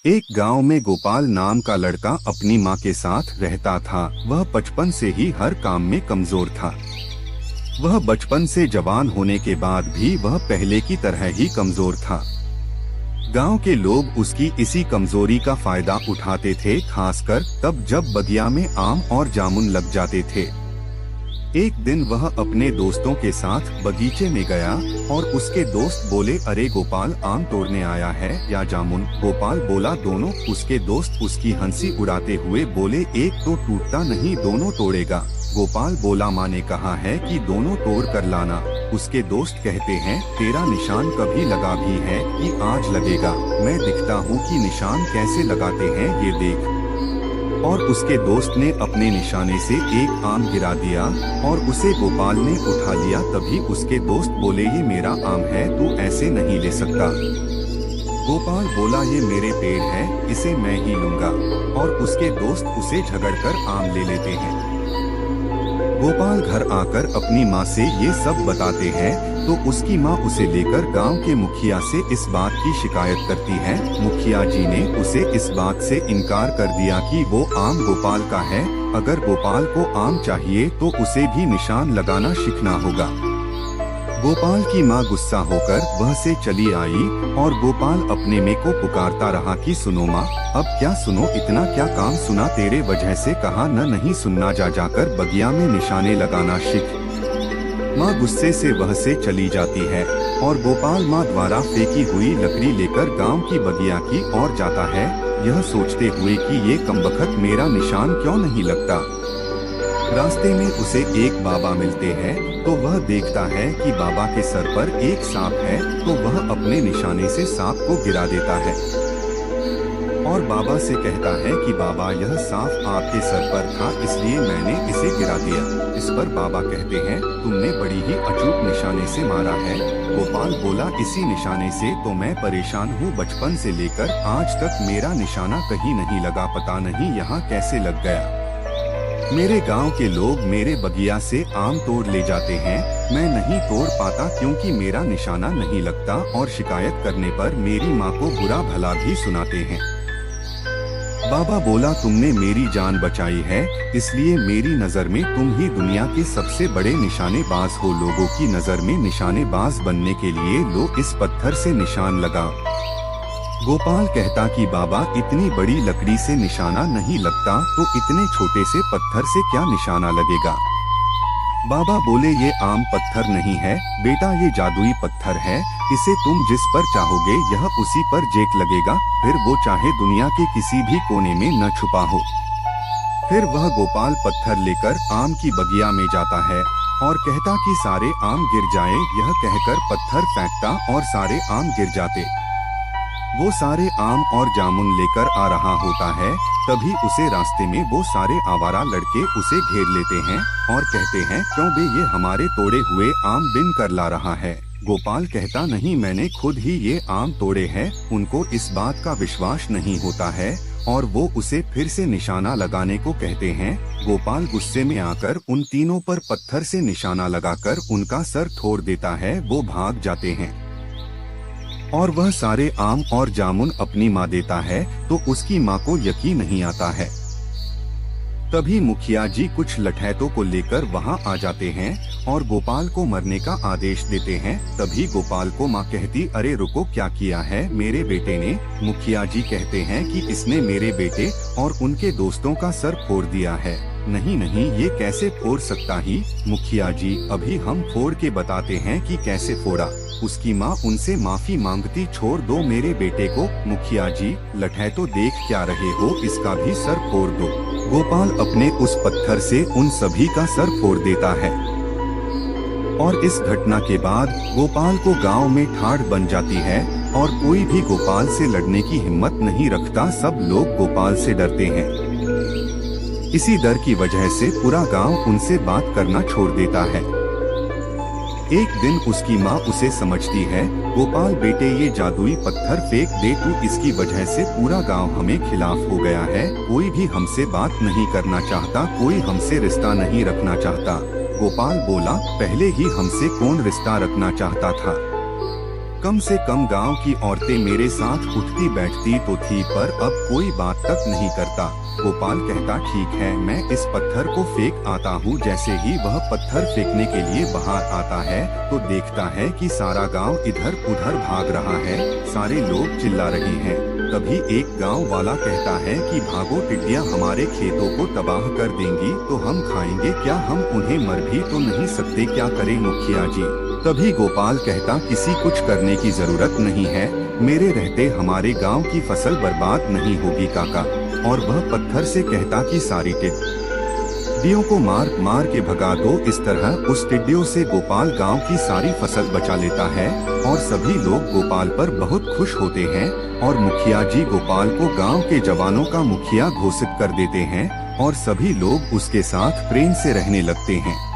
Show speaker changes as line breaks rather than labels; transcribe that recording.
एक गांव में गोपाल नाम का लड़का अपनी माँ के साथ रहता था। वह बचपन से ही हर काम में कमजोर था। वह बचपन से जवान होने के बाद भी वह पहले की तरह ही कमजोर था। गांव के लोग उसकी इसी कमजोरी का फायदा उठाते थे, खासकर तब जब बगिया में आम और जामुन लग जाते थे। एक दिन वह अपने दोस्तों के साथ बगीचे में गया और उसके दोस्त बोले, अरे गोपाल, आम तोड़ने आया है या जामुन? गोपाल बोला, दोनों। उसके दोस्त उसकी हंसी उड़ाते हुए बोले, एक तो टूटता नहीं, दोनों तोड़ेगा। गोपाल बोला, माँ ने कहा है कि दोनों तोड़ कर लाना। उसके दोस्त कहते हैं, तेरा निशान कभी लगा भी है कि आज लगेगा? मैं दिखता हूँ कि निशान कैसे लगाते हैं, ये देख। और उसके दोस्त ने अपने निशाने से एक आम गिरा दिया और उसे गोपाल ने उठा लिया। तभी उसके दोस्त बोले, ये मेरा आम है, तू ऐसे नहीं ले सकता। गोपाल बोला, ये मेरे पेड़ है, इसे मैं ही लूंगा। और उसके दोस्त उसे झगड़कर आम ले लेते हैं। गोपाल घर आकर अपनी माँ से ये सब बताते हैं तो उसकी माँ उसे लेकर गांव के मुखिया से इस बात की शिकायत करती है। मुखिया जी ने उसे इस बात से इनकार कर दिया कि वो आम गोपाल का है। अगर गोपाल को आम चाहिए तो उसे भी निशान लगाना सीखना होगा। गोपाल की माँ गुस्सा होकर वह से चली आई और गोपाल अपने में को पुकारता रहा कि सुनो माँ, अब क्या सुनो, इतना क्या काम सुना तेरे वजह से, कहा न नहीं सुनना, जा जाकर बगिया में निशाने लगाना सीख। माँ गुस्से से वह से चली जाती है और गोपाल माँ द्वारा फेंकी हुई लकड़ी लेकर गांव की बगिया की ओर जाता है, यह सोचते हुए कि ये कमबख्त मेरा निशान क्यों नहीं लगता। रास्ते में उसे एक बाबा मिलते हैं तो वह देखता है कि बाबा के सर पर एक सांप है, तो वह अपने निशाने से सांप को गिरा देता है और बाबा से कहता है कि बाबा, यह सांप आपके सर पर था, इसलिए मैंने इसे गिरा दिया। इस पर बाबा कहते हैं, तुमने बड़ी ही अचूक निशाने से मारा है। गोपाल बोला, इसी निशाने से तो मैं परेशान हूँ, बचपन से लेकर आज तक मेरा निशाना कहीं नहीं लगा, पता नहीं यहाँ कैसे लग गया। मेरे गांव के लोग मेरे बगिया से आम तोड़ ले जाते हैं, मैं नहीं तोड़ पाता क्योंकि मेरा निशाना नहीं लगता, और शिकायत करने पर मेरी माँ को बुरा भला भी सुनाते हैं। बाबा बोला, तुमने मेरी जान बचाई है, इसलिए मेरी नजर में तुम ही दुनिया के सबसे बड़े निशानेबाज हो। लोगों की नजर में निशानेबाज बनने के लिए लो इस पत्थर से निशान लगा। गोपाल कहता कि बाबा, इतनी बड़ी लकड़ी से निशाना नहीं लगता तो इतने छोटे से पत्थर से क्या निशाना लगेगा? बाबा बोले, ये आम पत्थर नहीं है बेटा, ये जादुई पत्थर है, इसे तुम जिस पर चाहोगे यह उसी पर जेक लगेगा, फिर वो चाहे दुनिया के किसी भी कोने में न छुपा हो। फिर वह गोपाल पत्थर लेकर आम की बगिया में जाता है और कहता कि सारे आम गिर जाए। यह कहकर पत्थर फेंकता और सारे आम गिर जाते। वो सारे आम और जामुन लेकर आ रहा होता है, तभी उसे रास्ते में वो सारे आवारा लड़के उसे घेर लेते हैं और कहते हैं, क्यों बे, ये हमारे तोड़े हुए आम बिन कर ला रहा है। गोपाल कहता, नहीं, मैंने खुद ही ये आम तोड़े हैं। उनको इस बात का विश्वास नहीं होता है और वो उसे फिर से निशाना लगाने को कहते हैं। गोपाल गुस्से में आकर उन तीनों पर पत्थर से निशाना लगाकर उनका सर फोड़ देता है। वो भाग जाते हैं और वह सारे आम और जामुन अपनी माँ देता है तो उसकी माँ को यकीन नहीं आता है। तभी मुखिया जी कुछ लठैतों को लेकर वहाँ आ जाते हैं और गोपाल को मरने का आदेश देते हैं। तभी गोपाल को माँ कहती, अरे रुको, क्या किया है मेरे बेटे ने? मुखिया जी कहते हैं कि इसने मेरे बेटे और उनके दोस्तों का सर फोड़ दिया है। नहीं नहीं, ये कैसे फोड़ सकता ही? मुखिया जी, अभी हम फोड़ के बताते हैं कि कैसे फोड़ा। उसकी माँ उनसे माफी मांगती, छोड़ दो मेरे बेटे को। मुखिया जी, लठैतों देख क्या रहे हो, इसका भी सर फोड़ दो। गोपाल अपने उस पत्थर से उन सभी का सर फोड़ देता है और इस घटना के बाद गोपाल को गांव में ठाड़ बन जाती है और कोई भी गोपाल से लड़ने की हिम्मत नहीं रखता। सब लोग गोपाल से डरते हैं। इसी डर की वजह से पूरा गांव उनसे बात करना छोड़ देता है। एक दिन उसकी माँ उसे समझती है, गोपाल बेटे, ये जादुई पत्थर फेंक दे तू, इसकी वजह से पूरा गांव हमें खिलाफ हो गया है। कोई भी हमसे बात नहीं करना चाहता, कोई हमसे रिश्ता नहीं रखना चाहता। गोपाल बोला, पहले ही हमसे कौन रिश्ता रखना चाहता था? कम से कम गांव की औरतें मेरे साथ उठती बैठती तो थी, पर अब कोई बात तक नहीं करता। गोपाल कहता, ठीक है, मैं इस पत्थर को फेंक आता हूँ। जैसे ही वह पत्थर फेंकने के लिए बाहर आता है तो देखता है कि सारा गांव इधर उधर भाग रहा है, सारे लोग चिल्ला रहे हैं। तभी एक गांव वाला कहता है कि भागो, टिड्डियां हमारे खेतों को तबाह कर देंगी तो हम खाएंगे क्या? हम उन्हें मर भी तो नहीं सकते, क्या करें मुखिया जी? तभी गोपाल कहता, किसी कुछ करने की जरूरत नहीं है, मेरे रहते हमारे गांव की फसल बर्बाद नहीं होगी काका। और वह पत्थर से कहता कि सारी टिड्डियों को मार मार के भगा दो। इस तरह उस टिड्डियों से गोपाल गांव की सारी फसल बचा लेता है और सभी लोग गोपाल पर बहुत खुश होते हैं और मुखिया जी गोपाल को गांव के जवानों का मुखिया घोषित कर देते हैं और सभी लोग उसके साथ प्रेम से रहने लगते हैं।